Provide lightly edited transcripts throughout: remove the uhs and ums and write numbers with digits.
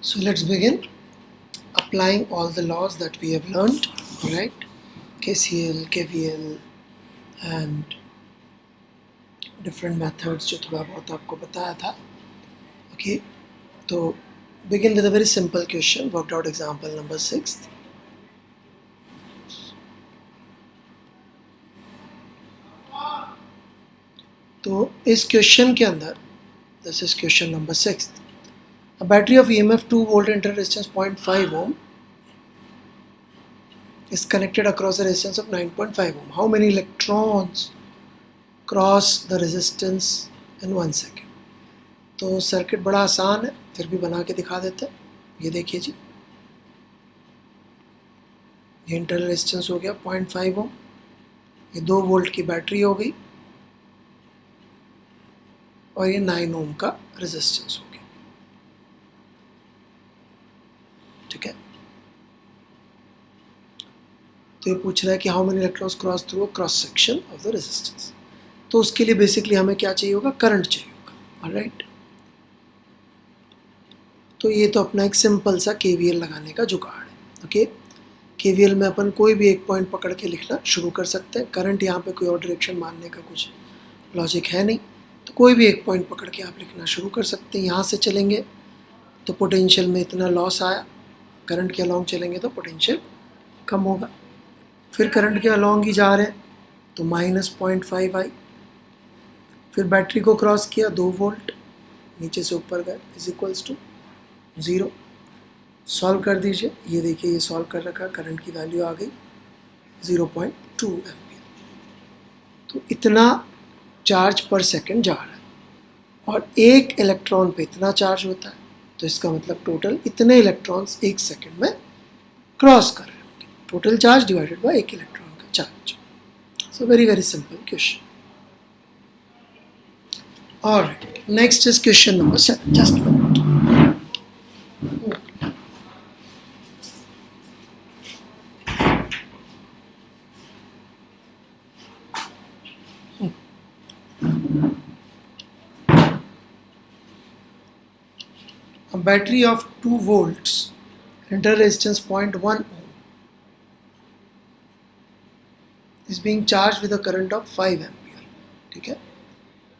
So let's begin applying all the laws that we have learned, right? KCL, KVL and different methods जो थोड़ा बहुत आपको बताया था. Okay, तो begin with a very simple question. Worked out example number 6. तो इस question के अंदर, this is question number 6. A battery of EMF 2 volt enter resistance 0.5 ohm is connected across a resistance of 9.5 ohm. How many electrons cross the resistance in 1 second? तो circuit बड़ा आसान है, फिर भी बना के दिखा देते हैं. ये देखिए जी, ये इंटरनल रेजिस्टेंस हो गया 0.5 ओम, ये 2 वोल्ट की बैटरी हो गई और ये 9 ओम का रेजिस्टेंस हो गया. ठीक है, तो ये पूछ रहा है कि how many electrons cross through cross section of the resistance. तो उसके लिए बेसिकली हमें क्या चाहिए होगा? करंट चाहिए होगा. ऑलराइट, तो ये तो अपना एक सिंपल सा केवीएल लगाने का जुगाड़ है. ओके, केवीएल में अपन कोई भी एक पॉइंट पकड़ के लिखना शुरू कर सकते हैं. करंट यहाँ पे कोई और डायरेक्शन मानने का कुछ लॉजिक है नहीं, तो कोई भी एक पॉइंट पकड़ के आप लिखना शुरू कर सकते हैं. यहाँ से चलेंगे तो पोटेंशियल में इतना लॉस आया, करंट के अलॉन्ग चलेंगे तो पोटेंशियल कम होगा. फिर करंट के अलॉन्ग ही जा रहे हैं तो -0.5 आई. फिर बैटरी को क्रॉस किया, 2 वोल्ट नीचे से ऊपर गए इज इक्वल्स टू 0. सॉल्व कर दीजिए, ये देखिए ये सॉल्व कर रखा, करंट की वैल्यू आ गई 0.2 एम्पियर. तो इतना चार्ज पर सेकंड जा रहा है और एक इलेक्ट्रॉन पे इतना चार्ज होता है, तो इसका मतलब टोटल इतने इलेक्ट्रॉन्स एक सेकंड में क्रॉस कर रहे होंगे. टोटल चार्ज डिवाइडेड बाय एक इलेक्ट्रॉन का charge. So very very simple question. Alright, next is question number 7. Just a minute. A battery of 2 volts enter resistance 0.1 ohm is being charged with a current of 5 ampere. ठीक है,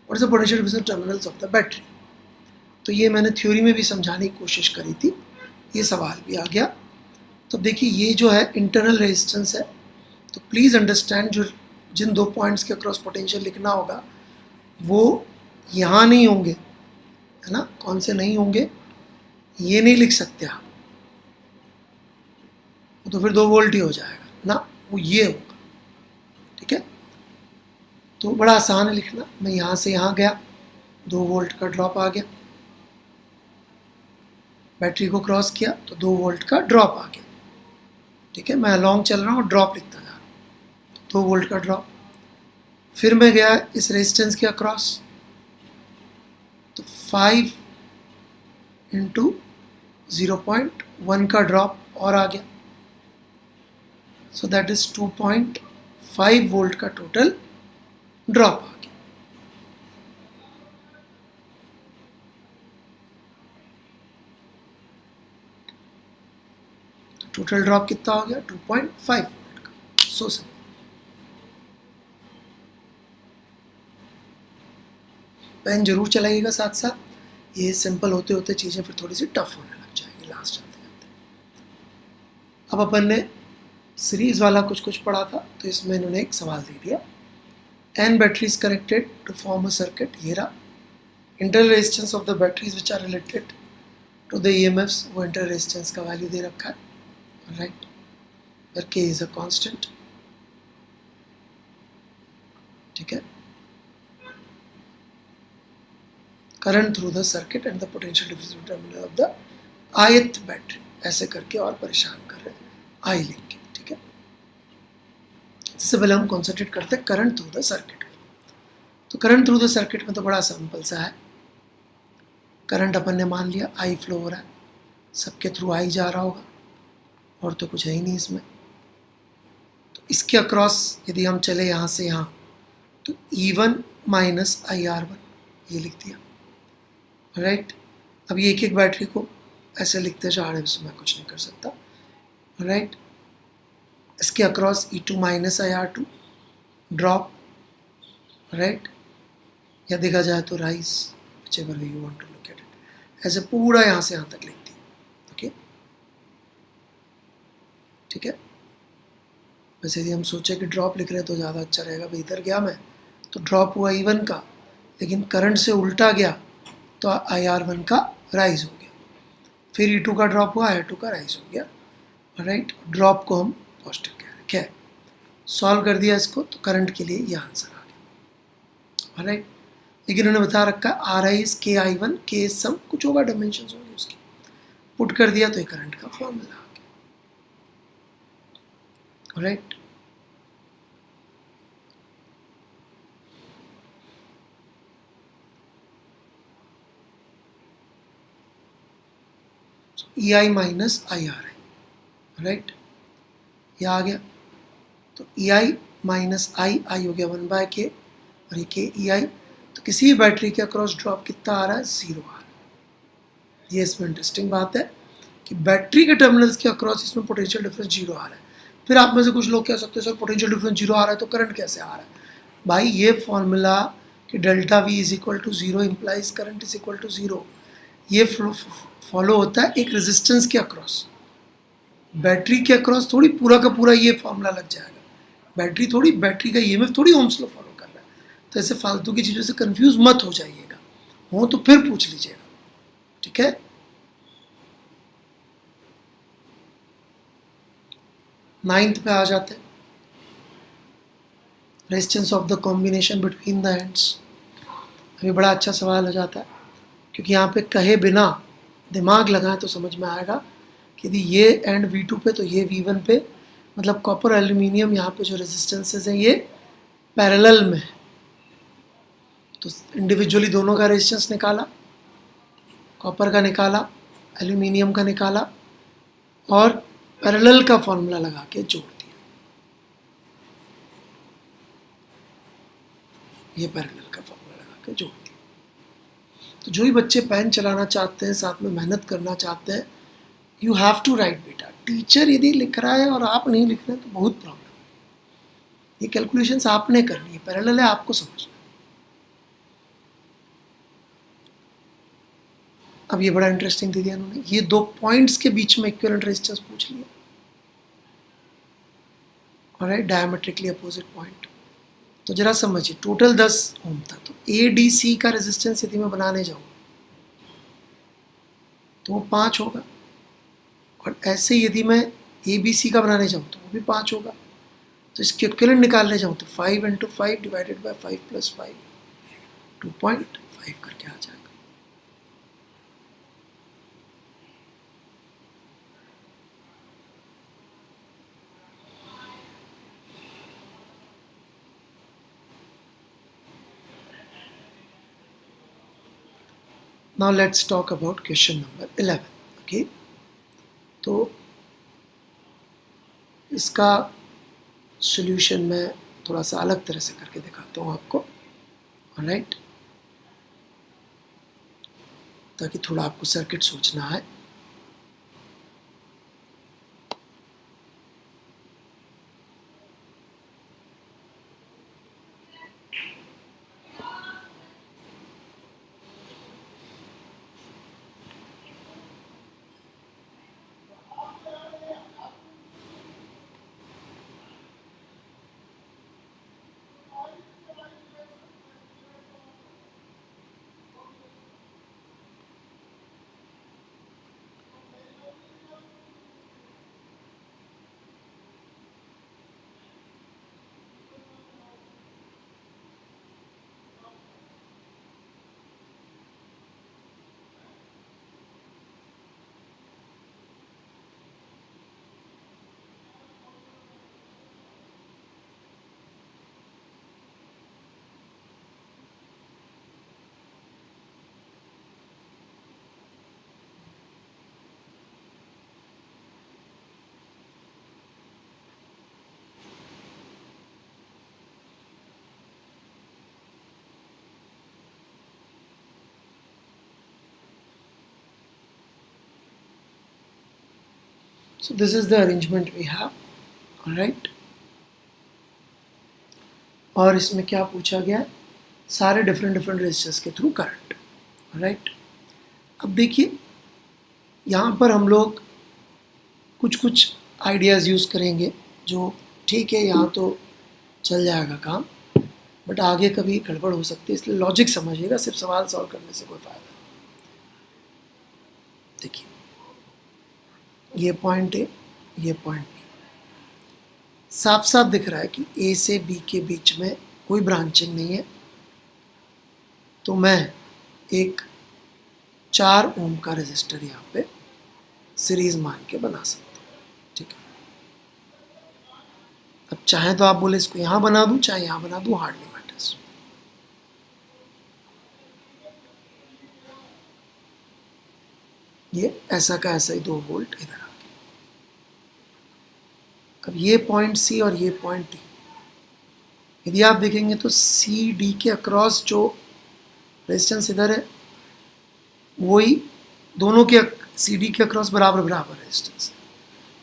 what is the potential difference in terminals of the battery? तो ये मैंने theory में भी समझाने की कोशिश करी थी, ये सवाल भी आ गया. तो देखिए ये जो है इंटरनल रेजिस्टेंस है, तो प्लीज़ अंडरस्टैंड जो जिन 2 पॉइंट्स के अक्रॉस पोटेंशियल लिखना होगा वो यहाँ नहीं होंगे, है ना. कौन से नहीं होंगे? ये नहीं लिख सकते आप, तो फिर 2 वोल्ट ही हो जाएगा ना, वो ये होगा. ठीक है, तो बड़ा आसान है लिखना. मैं यहाँ से यहाँ गया, 2 वोल्ट का ड्रॉप आ गया, बैटरी को क्रॉस किया तो 2 वोल्ट का ड्रॉप आ गया. ठीक है, मैं अलॉन्ग चल रहा हूँ, ड्रॉप लिखता जा रहा हूँ, 2 वोल्ट का ड्रॉप. फिर मैं गया इस रेजिस्टेंस के अक्रॉस, तो 5 इंटू 0.1 का ड्रॉप और आ गया. सो दैट इज 2.5 वोल्ट का टोटल ड्रॉप आ गया. तो टोटल ड्रॉप कितना हो गया? 2.5 वोल्ट का. So simple. पेन जरूर चलाइएगा साथ साथ, ये सिंपल होते होते चीज़ें फिर थोड़ी सी टफ होने लग जाएंगी लास्ट जाते जाते. अब अपन ने सीरीज वाला कुछ कुछ पढ़ा था, तो इसमें इन्होंने एक सवाल दे दिया. n batteries connected to form a circuit. ये रहा internal resistance of the batteries which are related to the EMFs, वो इंटरनल रेजिस्टेंस का वैल्यू दे रखा है. Right, where k is a constant. ठीक है, current through the circuit and the potential difference terminal of the ith battery. ऐसे करके और परेशान कर रहे हैं आई लिख के. ठीक है, इससे पहले हम कॉन्सेंट्रेट करते हैं करंट थ्रू द सर्किट. तो करंट थ्रू द सर्किट में तो बड़ा सिंपल सा है. करंट अपन ने मान लिया आई फ्लो हो रहा है, सबके थ्रू आई जा रहा होगा और तो कुछ है ही नहीं इसमें. तो इसके अक्रॉस यदि हम चले यहाँ से यहाँ, तो E1 - IR1 ये लिख दिया. राइट, अब ये एक एक बैटरी को ऐसे लिखते जा रहे हैं, इसमें मैं कुछ नहीं कर सकता, राइट। इसके across E2 minus IR2 drop, right, या देखा जाए तो rise, whichever way you want to look at it। ऐसे पूरा यहाँ से यहाँ तक लिख दी, ओके, ठीक है। वैसे यदि हम सोचे कि ड्रॉप लिख रहे हैं तो ज़्यादा अच्छा रहेगा, भाई इधर गया मैं तो ड्रॉप हुआ E1 का, लेकिन करंट से उल्टा गया तो IR1 का राइज हो गया, फिर E2 का ड्रॉप हुआ, IR2 का राइज हो गया, राइट। ड्रॉप को हम पॉजिटिव कह रहे हैं, क्या है, सॉल्व कर दिया इसको तो करंट के लिए ये आंसर आ गया, राइट। लेकिन उन्होंने बता रखा R I is KI1, K is some कुछ होगा, डायमेंशन होंगे उसकी, पुट कर दिया तो ये करंट का फॉर्मूला आ गया, right. EI minus IR, right, ये आ गया। तो EI माइनस आई हो गया 1/K, और ये KEI, तो किसी भी बैटरी के अक्रॉस ड्रॉप कितना आ रहा है, 0 आ रहा है। ये इसमें इंटरेस्टिंग बात है कि बैटरी के टर्मिनल्स के अक्रॉस इसमें पोटेंशियल डिफरेंस 0 आ रहा है। फिर आप में से कुछ लोग कह सकते हैं सर पोटेंशियल डिफरेंस 0 आ रहा है तो करंट कैसे आ रहा है? भाई ये फॉर्मूला कि delta V is equal to 0 implies current is equal to 0, ये फॉलो होता है एक रेजिस्टेंस के अक्रॉस। बैटरी के अक्रॉस थोड़ी पूरा का पूरा ये फॉर्मूला लग जाएगा, बैटरी का EMF थोड़ी ओम्स लॉ फॉलो कर रहा है। तो ऐसे फालतू की चीज़ों से कंफ्यूज मत हो जाइएगा, हो तो फिर पूछ लीजिएगा, ठीक है। नाइन्थ पे आ जाते हैं, resistance of the combination between the ends. अभी बड़ा अच्छा सवाल हो जाता है, क्योंकि यहाँ पे कहे बिना दिमाग लगाएं तो समझ में आएगा कि यदि ये एंड V2 पे तो ये V1 पे, मतलब कॉपर एल्यूमिनियम यहाँ पे जो रेजिस्टेंसेज हैं ये पैरेलल में है। तो इंडिविजुअली दोनों का रेजिस्टेंस निकाला, कॉपर का निकाला, एल्यूमिनियम का निकाला, और पैरेलल का फॉर्मूला लगा के जोड़ दिया। ये पैरेलल का फॉर्मूला लगा के जोड़ दिया। तो जो ही बच्चे पेन चलाना चाहते हैं, साथ में मेहनत करना चाहते हैं, यू हैव टू राइट बेटा। टीचर यदि लिख रहा है और आप नहीं लिख रहे हैं तो बहुत प्रॉब्लम है। ये कैलकुलेशंस आपने करनी है, पैरेलल है, आपको समझना। अब ये बड़ा इंटरेस्टिंग दे दिया उन्होंने, ये दो पॉइंट्स के बीच में इक्विवेलेंट रेजिस्टेंस पूछ लिया, ऑलराइट, डायमेट्रिकली अपोजिट पॉइंट। तो जरा समझिए, टोटल 10 ओम था, तो ADC का रेजिस्टेंस यदि मैं बनाने जाऊँ तो वो 5 होगा, और ऐसे यदि मैं ABC का बनाने जाऊँ तो वो भी 5 होगा। तो इसके इक्विवेलेंट निकालने जाऊँ तो 5 × 5 डिवाइडेड बाय 5 + 5, 2.5 करके आ जाएगा। Now let's talk about question number 11, okay? तो इसका सॉल्यूशन मैं थोड़ा सा अलग तरह से करके दिखाता हूँ आपको, ऑलराइट, ताकि थोड़ा आपको सर्किट सोचना है। So this is the arrangement we have, all right. और इसमें क्या पूछा गया है, सारे डिफरेंट रेजिस्टर्स के थ्रू करंट, राइट। अब देखिए यहाँ पर हम लोग कुछ आइडियाज़ यूज़ करेंगे जो ठीक है, यहाँ तो चल जाएगा काम, बट आगे कभी गड़बड़ हो सकती है, इसलिए लॉजिक समझिएगा, सिर्फ सवाल सॉल्व करने से कोई फायदा नहीं। देखिए ये पॉइंट ए, ये पॉइंट बी, साफ साफ दिख रहा है कि ए से बी के बीच में कोई ब्रांचिंग नहीं है, तो मैं एक 4 ओम का रेजिस्टर यहाँ पे सीरीज मान के बना सकता हूँ, ठीक है। अब चाहे तो आप बोले इसको यहाँ बना दूँ, चाहे यहाँ बना दूँ, हार्डली मैटर्स। ये ऐसा का ऐसा ही 2 वोल्ट इधर आ गया। अब ये पॉइंट सी और ये पॉइंट डी, यदि आप देखेंगे तो सी डी के अक्रॉस जो रेजिस्टेंस इधर है, वही दोनों के सी डी के अक्रॉस बराबर रेजिस्टेंस है।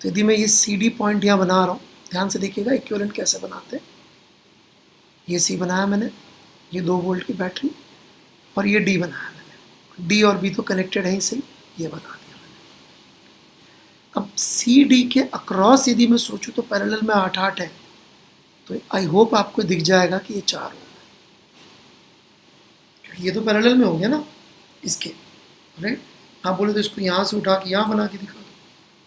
तो यदि मैं ये सी डी पॉइंट यहाँ बना रहा हूँ, ध्यान से देखिएगा इक्विवेलेंट कैसे बनाते हैं। ये सी बनाया मैंने, ये 2 वोल्ट की बैटरी, और ये डी बनाया मैंने, डी और बी तो कनेक्टेड है ही सही, ये बना दिया मैंने। अब सी डी के अक्रॉस यदि मैं सोचूं तो पैरेलल में 8 है, तो आई होप आपको दिख जाएगा कि ये 4 ओम है, क्योंकि ये तो पैरेलल में हो गया ना इसके, राइट। आप बोले तो इसको यहाँ से उठा के यहाँ बना के दिखा दो,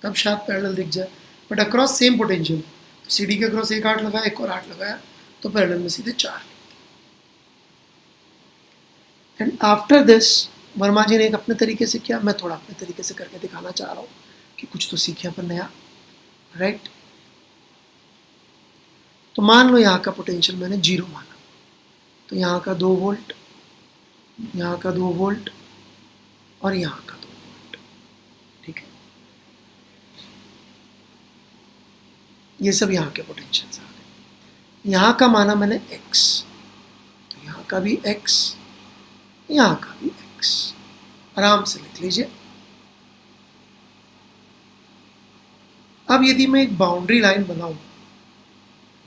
तब शायद पैरेलल दिख जाए, बट अक्रॉस सेम पोटेंशियल, तो सी डी के अक्रॉस एक 8 लगाया, एक और 8 लगाया, तो पैरेलल में सीधे 4। एंड आफ्टर दिस वर्मा जी ने एक अपने तरीके से किया, मैं थोड़ा अपने तरीके से करके दिखाना चाह रहा हूँ कि कुछ तो सीखे अपन नया, राइट। तो मान लो यहाँ का पोटेंशियल मैंने 0 माना, तो यहाँ का 2 वोल्ट, यहाँ का 2 वोल्ट और यहाँ का 2 वोल्ट, ठीक है। ये सब यहाँ के पोटेंशियल्स आ गए। यहाँ का माना मैंने x, तो यहाँ का भी x, यहाँ का भी x, आराम से लिख लीजिए। अब यदि मैं एक बाउंड्री लाइन बनाऊं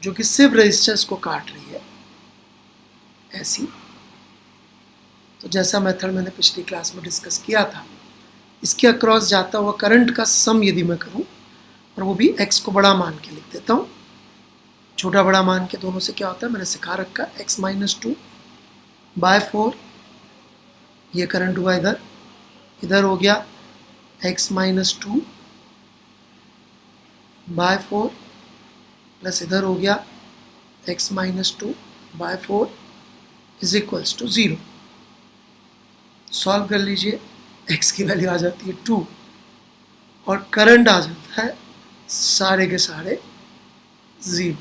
जो कि सिर्फ रेजिस्टर्स को काट रही है, ऐसी, तो जैसा मेथड मैंने पिछली क्लास में डिस्कस किया था, इसके अक्रॉस जाता हुआ करंट का सम यदि मैं करूं, और वो भी x को बड़ा मान के लिख देता हूं, छोटा बड़ा मान के दोनों से क्या होता है मैंने सिखा रखा, x - 2/4, ये करंट हुआ इधर, इधर हो गया x - 2/4 प्लस इधर हो गया x - 2/4 is equals to 0। Solve कर लीजिए, x की वैल्यू आ जाती है 2 और करंट आ जाता है सारे के सारे 0,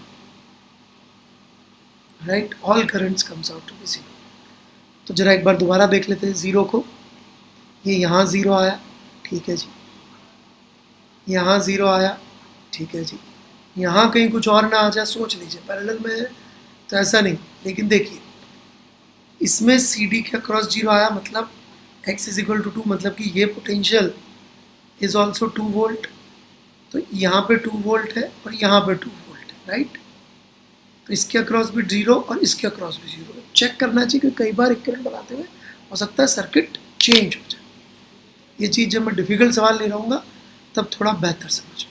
right. All currents comes out to be 0। तो जरा एक बार दोबारा देख लेते हैं 0 को, ये यहाँ 0 आया, ठीक है जी, यहाँ 0 आया, ठीक है जी, यहाँ कहीं कुछ और ना आ जाए, सोच लीजिए पैरेलल में है तो ऐसा नहीं, लेकिन देखिए इसमें सी डी के अक्रॉस 0 आया, मतलब x = 2, मतलब कि ये पोटेंशियल इज ऑल्सो 2 वोल्ट, तो यहाँ पे 2 वोल्ट है और यहाँ पे 2 वोल्ट है, राइट। तो इसके अक्रॉस भी 0 और इसके अक्रॉस भी 0 है। चेक करना चाहिए कि कई बार इक्विवेलेंट बनाते हुए हो सकता है सर्किट चेंज हो जाए। ये चीज़ जब मैं डिफ़िकल्ट सवाल ले रहा हूँ तब थोड़ा बेहतर समझ